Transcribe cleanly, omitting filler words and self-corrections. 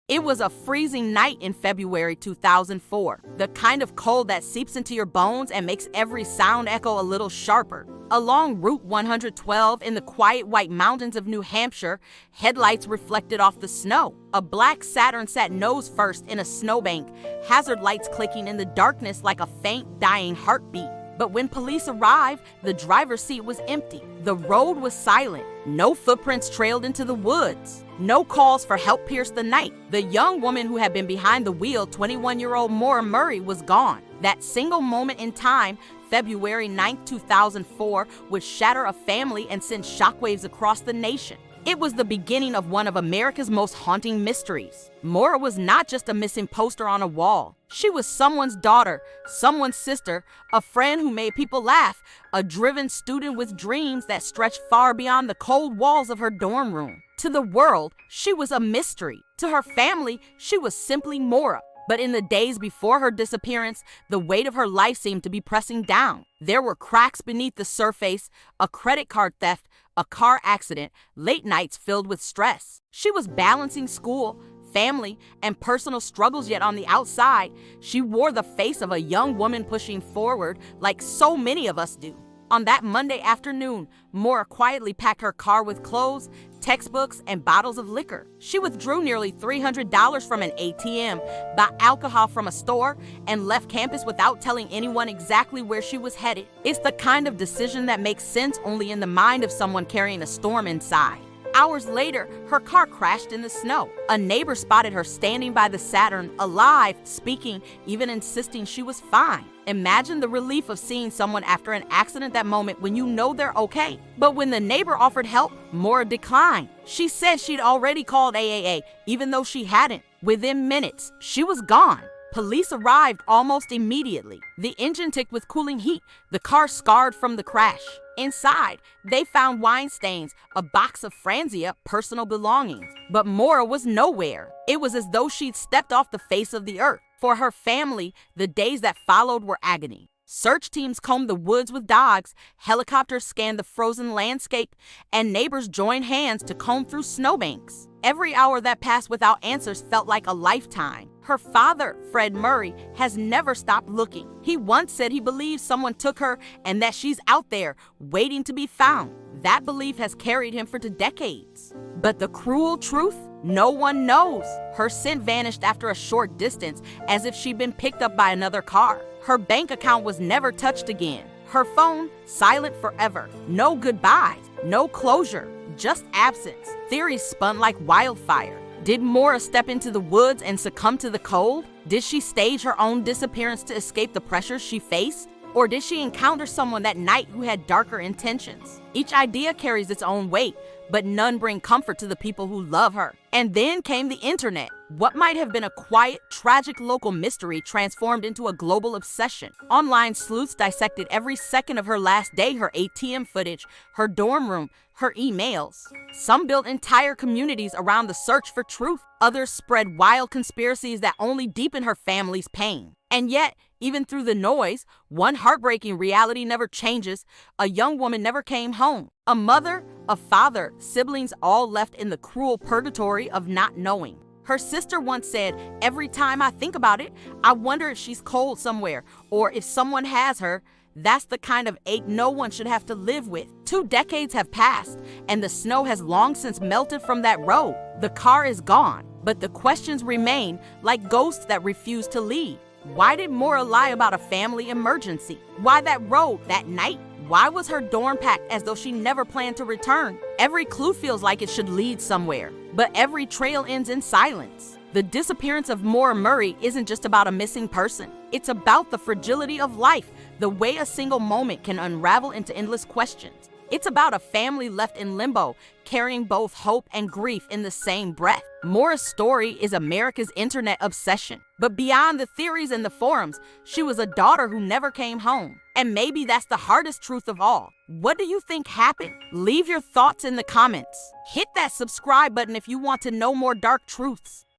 It was a freezing night in February 2004, the kind of cold that seeps into your bones and makes every sound echo a little sharper. Along Route 112 in the quiet white mountains of New Hampshire, headlights reflected off the snow. A black Saturn sat nose first in a snowbank, hazard lights clicking in the darkness like a faint, dying heartbeat. But when police arrived, the driver's seat was empty. The road was silent. No footprints trailed into the woods. No calls for help pierced the night. The young woman who had been behind the wheel, 21-year-old Maura Murray, was gone. That single moment in time, February 9, 2004, would shatter a family and send shockwaves across the nation. It was the beginning of one of America's most haunting mysteries. Maura was not just a missing poster on a wall. She was someone's daughter, someone's sister, a friend who made people laugh, a driven student with dreams that stretched far beyond the cold walls of her dorm room. To the world, she was a mystery. To her family, she was simply Maura. But in the days before her disappearance, the weight of her life seemed to be pressing down. There were cracks beneath the surface, a credit card theft, a car accident, late nights filled with stress. She was balancing school, family, and personal struggles, yet on the outside, she wore the face of a young woman pushing forward like so many of us do. On that Monday afternoon, Maura quietly packed her car with clothes, textbooks, and bottles of liquor. She withdrew nearly $300 from an ATM, bought alcohol from a store, and left campus without telling anyone exactly where she was headed. It's the kind of decision that makes sense only in the mind of someone carrying a storm inside. Hours later, her car crashed in the snow. A neighbor spotted her standing by the Saturn, alive, speaking, even insisting she was fine. Imagine the relief of seeing someone after an accident that moment when you know they're okay. But when the neighbor offered help, Maura declined. She said she'd already called AAA, even though she hadn't. Within minutes, she was gone. Police arrived almost immediately. The engine ticked with cooling heat, the car scarred from the crash. Inside, they found wine stains, a box of Franzia personal belongings. But Maura was nowhere. It was as though she'd stepped off the face of the earth. For her family, the days that followed were agony. Search teams combed the woods with dogs, helicopters scanned the frozen landscape, and neighbors joined hands to comb through snowbanks. Every hour that passed without answers felt like a lifetime. Her father, Fred Murray, has never stopped looking. He once said he believes someone took her and that she's out there, waiting to be found. That belief has carried him for decades. But the cruel truth? No one knows. Her scent vanished after a short distance, as if she'd been picked up by another car. Her bank account was never touched again. Her phone, silent forever. No goodbyes, no closure, just absence. Theories spun like wildfire. Did Maura step into the woods and succumb to the cold? Did she stage her own disappearance to escape the pressures she faced? Or did she encounter someone that night who had darker intentions? Each idea carries its own weight, but none bring comfort to the people who love her. And then came the internet. What might have been a quiet, tragic local mystery transformed into a global obsession. Online sleuths dissected every second of her last day, her ATM footage, her dorm room, her emails. Some built entire communities around the search for truth. Others spread wild conspiracies that only deepened her family's pain. And yet, even through the noise, one heartbreaking reality never changes. A young woman never came home. A mother, a father, siblings all left in the cruel purgatory of not knowing. Her sister once said, "Every time I think about it, I wonder if she's cold somewhere or if someone has her." That's the kind of ache no one should have to live with. 2 decades have passed, and the snow has long since melted from that road. The car is gone, but the questions remain like ghosts that refuse to leave. Why did Maura lie about a family emergency? Why that road, that night? Why was her dorm packed as though she never planned to return? Every clue feels like it should lead somewhere, but every trail ends in silence. The disappearance of Maura Murray isn't just about a missing person. It's about the fragility of life, the way a single moment can unravel into endless questions. It's about a family left in limbo, carrying both hope and grief in the same breath. Maura's story is America's internet obsession. But beyond the theories and the forums, she was a daughter who never came home. And maybe that's the hardest truth of all. What do you think happened? Leave your thoughts in the comments. Hit that subscribe button if you want to know more dark truths.